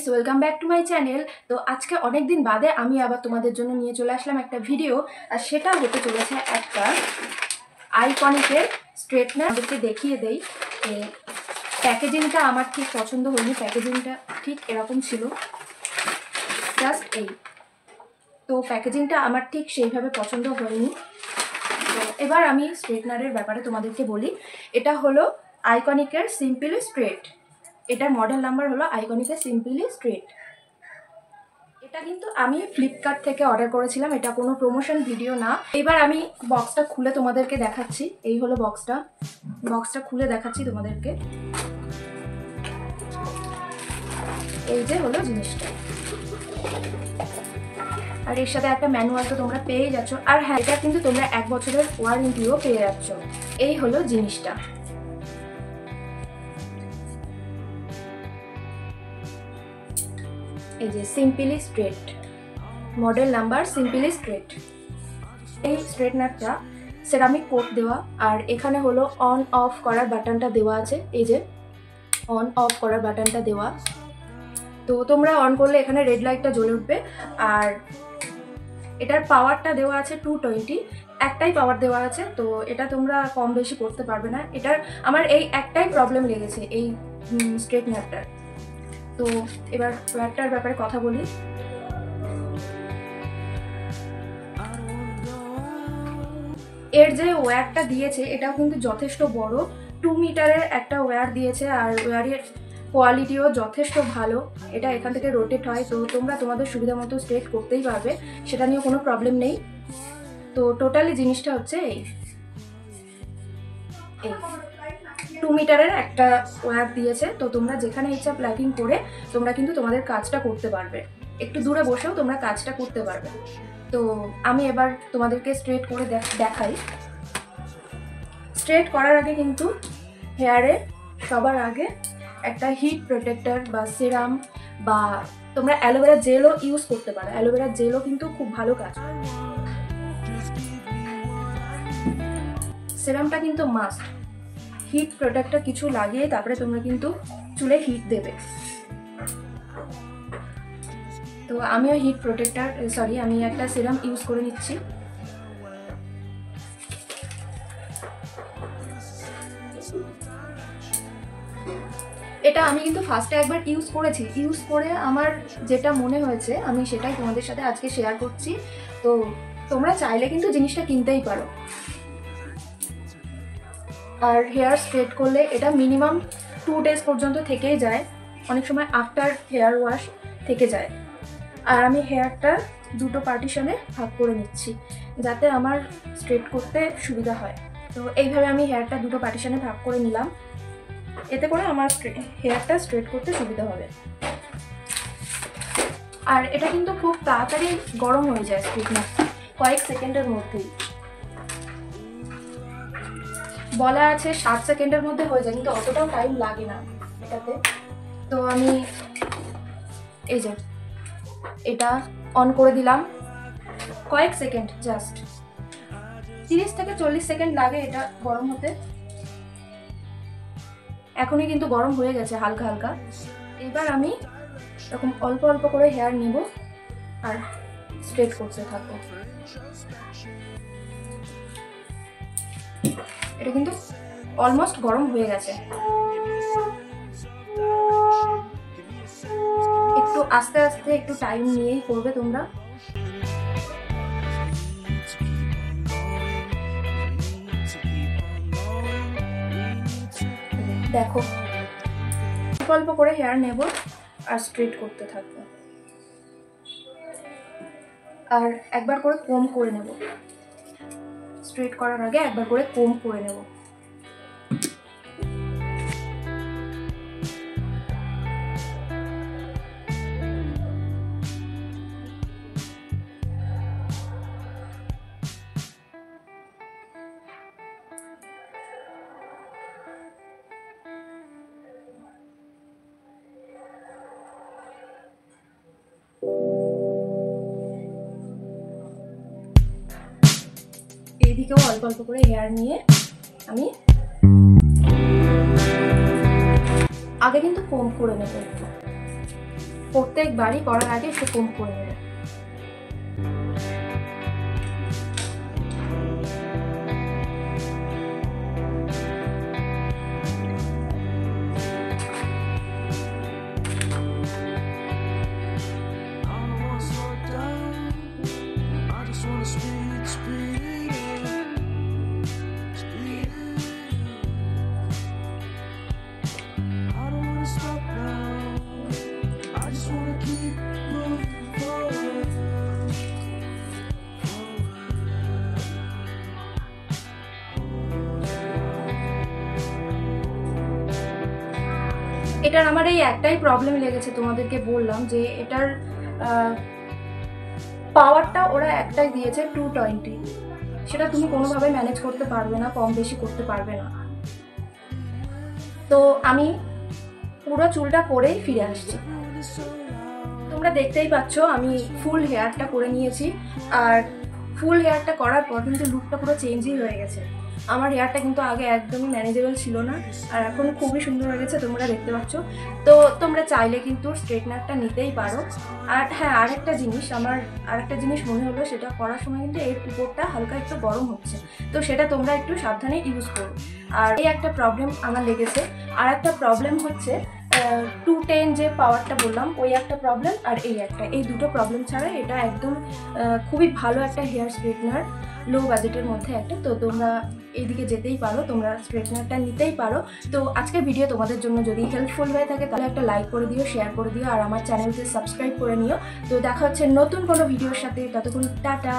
Guys, welcome back to my channel. তো আজকে অনেক দিন বাদে আমি আবার তোমাদের জন্য নিয়ে চলে আসলাম একটা ভিডিও, আর সেটা হতে চলেছে একটা আইকনিকের স্ট্রেটনার। আমাদেরকে দেখিয়ে দেই। প্যাকেজিংটা আমার ঠিক পছন্দ হয়নি, প্যাকেজিংটা ঠিক এরকম ছিল, জাস্ট এই। তো প্যাকেজিংটা আমার ঠিক সেইভাবে পছন্দ হয়নি। তো এবার আমি স্ট্রেটনারের ব্যাপারে তোমাদেরকে বলি। এটা হলো আইকনিকের সিম্পলি স্ট্রেট। এটার মডেল নাম্বার হলো আইকনিকের সিম্পলি স্ট্রেট। এটা কিন্তু আমি ফ্লিপকার্ট থেকে অর্ডার করেছিলাম, এটা কোনো প্রমোশন ভিডিও না। এবার আমি বক্সটা খুলে তোমাদেরকে দেখাচ্ছি। এই হলো বক্সটা খুলে দেখাচ্ছি তোমাদেরকে। এই যে হলো জিনিসটা, আর এর সাথে একটা ম্যানুয়াল তো তোমরা পেয়ে যাচ্ছ। আর হ্যাঁ, এটা কিন্তু তোমরা 1 বছরের ওয়ারেন্টিও পেয়ে যাচ্ছ। এই হলো জিনিসটা। এই যে simply straight, model number simply straight. এই স্ট্রেটনারটা সেরামিক কোট দেওয়া, আর এখানে হলো অন অফ করার বাটনটা দেওয়া আছে। এই যে অন অফ করার বাটনটা দেওয়া, তো তোমরা অন করলে এখানে রেড লাইটটা জ্বলে উঠবে। আর এটার পাওয়ারটা দেওয়া আছে 220, একটাই পাওয়ার দেওয়া আছে। তো এটা তোমরা কম বেশি করতে পারবে না। আমার এই একটাই প্রবলেম লেগেছে এই স্ট্রেটনারটার। তো এবার ওয়্যারটার ব্যাপারে কথা বলি। এর যে ওয়্যারটা দিয়েছে এটাও কিন্তু যথেষ্ট বড়, 2 মিটারের একটা ওয়্যার দিয়েছে। আর ওয়্যারের কোয়ালিটিও যথেষ্ট ভালো। এটা এখান থেকে রোটেট হয়, তো তোমরা তোমাদের সুবিধা মতো স্ট্রেট করতেই পারবে, সেটা নিয়ে কোনো প্রবলেম নেই। তো টোটালি জিনিসটা হচ্ছে এই 2 মিটারের একটা ওয়্যার দিয়েছে। তো তোমরা যেখানে ইচ্ছা প্লাগিং করে তোমরা কিন্তু তোমাদের কাজটা করতে পারবে, একটু দূরে বসেও তোমরা কাজটা করতে পারবে। তো আমি এবার তোমাদেরকে স্ট্রেট করে দেখাই। স্ট্রেট করার আগে কিন্তু হেয়ারে সবার আগে একটা হিট প্রোটেক্টর বা সিরাম, বা তোমরা অ্যালোভেরা জেলও ইউজ করতে পারো। অ্যালোভেরা জেলও কিন্তু খুব ভালো কাজ করে। সিরামটা কিন্তু মাস্ট। হিট প্রোটেক্টর কিছু লাগিয়ে তারপরে তোমরা কিন্তু চুলে হিট দেবে। তো আমিও হিট প্রোটেক্টর আমি একটা সিরাম ইউজ করে নিচ্ছি। এটা আমি কিন্তু ফার্স্টে একবার ইউজ করেছি, ইউজ করে আমার যেটা মনে হয়েছে আমি সেটাই তোমাদের সাথে আজকে শেয়ার করছি। তো তোমরা চাইলে কিন্তু জিনিসটা কিনতেই পারো। আর হেয়ার স্ট্রেট করলে এটা মিনিমাম 2 ডেজ পর্যন্ত থেকেই যায়, অনেক সময় আফটার হেয়ার ওয়াশ থেকে যায়। আর আমি হেয়ারটা দুটো পার্টিশনে ভাগ করে নিচ্ছি যাতে আমার স্ট্রেট করতে সুবিধা হয়। তো এইভাবে আমি হেয়ারটা দুটো পার্টিশনে ভাগ করে নিলাম, এতে করে আমার হেয়ারটা স্ট্রেট করতে সুবিধা হবে। আর এটা কিন্তু খুব তাড়াতাড়ি গরম হয়ে যায় স্ট্রেটনারটা, কয়েক সেকেন্ডের মধ্যেই। বলা আছে 7 সেকেন্ডের মধ্যে হয়ে যায়, কিন্তু অতটাও টাইম লাগে না এটাতে। তো আমি এই যে এটা অন করে দিলাম, কয়েক সেকেন্ড, জাস্ট 30 থেকে 40 সেকেন্ড লাগে এটা গরম হতে। এখনই কিন্তু গরম হয়ে গেছে হালকা হালকা। এবার আমি এরকম অল্প অল্প করে হেয়ার নেব আর স্ট্রেট করতে থাকবো। এটা কিন্তু অলমোস্ট গরম হয়ে গেছে। একটু আস্তে আস্তে একটু টাইম নিয়েই করবে তোমরা। দেখো, অল্প করে হেয়ার নেব আর স্ট্রেট করতে থাকবো। আর একবার করে কোম করে নেব, স্ট্রেট করার আগে একবার করে কোম করে নেব। এইদিকেও অল্প অল্প করে হেয়ার নিয়ে আমি আগে কিন্তু কোম করে নেব একটু। প্রত্যেকবারই করার আগে একটু কম করে নেবে। এটার আমার এই একটাই প্রবলেম লেগেছে, তোমাদেরকে বললাম যে এটার পাওয়ারটা ওরা একটাই দিয়েছে 220, সেটা তুমি কোনোভাবে ম্যানেজ করতে পারবে না, কম বেশি করতে পারবে না। তো আমি পুরো চুলটা করেই ফিরে আসছি। তোমরা দেখতেই পাচ্ছ আমি ফুল হেয়ারটা করে নিয়েছি, আর ফুল হেয়ারটা করার পর কিন্তু লুকটা পুরো চেঞ্জই হয়ে গেছে। আমার হেয়ারটা কিন্তু আগে একদমই ম্যানেজেবল ছিল না, আর এখন খুবই সুন্দর হয়ে গেছে, তোমরা দেখতে পাচ্ছ। তো তোমরা চাইলে কিন্তু স্ট্রেটনারটা নিতেই পারো। আর হ্যাঁ, আরেকটা জিনিস মনে হলো, সেটা করার সময় কিন্তু এর উপরটা হালকা একটু গরম হচ্ছে, তো সেটা তোমরা একটু সাবধানে ইউজ করো। আর এই একটা প্রবলেম আমার লেগেছে। আর একটা প্রবলেম হচ্ছে 210 যে পাওয়ারটা বললাম, ওই একটা প্রবলেম, আর এই দুটো প্রবলেম ছাড়া এটা একদম খুবই ভালো একটা হেয়ার স্ট্রেটনার, লো বাজেটের মধ্যে একটা। তো তোমরা এইদিকে যেতেই পারো, তোমরা স্ট্রেটনারটা নিতেই পারো। তো আজকের ভিডিও তোমাদের জন্য যদি হেল্পফুল হয়ে থাকে তাহলে একটা লাইক করে দিও, শেয়ার করে দিও, আর আমার চ্যানেলকে সাবস্ক্রাইব করে নিও। তো দেখা হচ্ছে নতুন কোনো ভিডিওর সাথে, ততক্ষণ টাটা।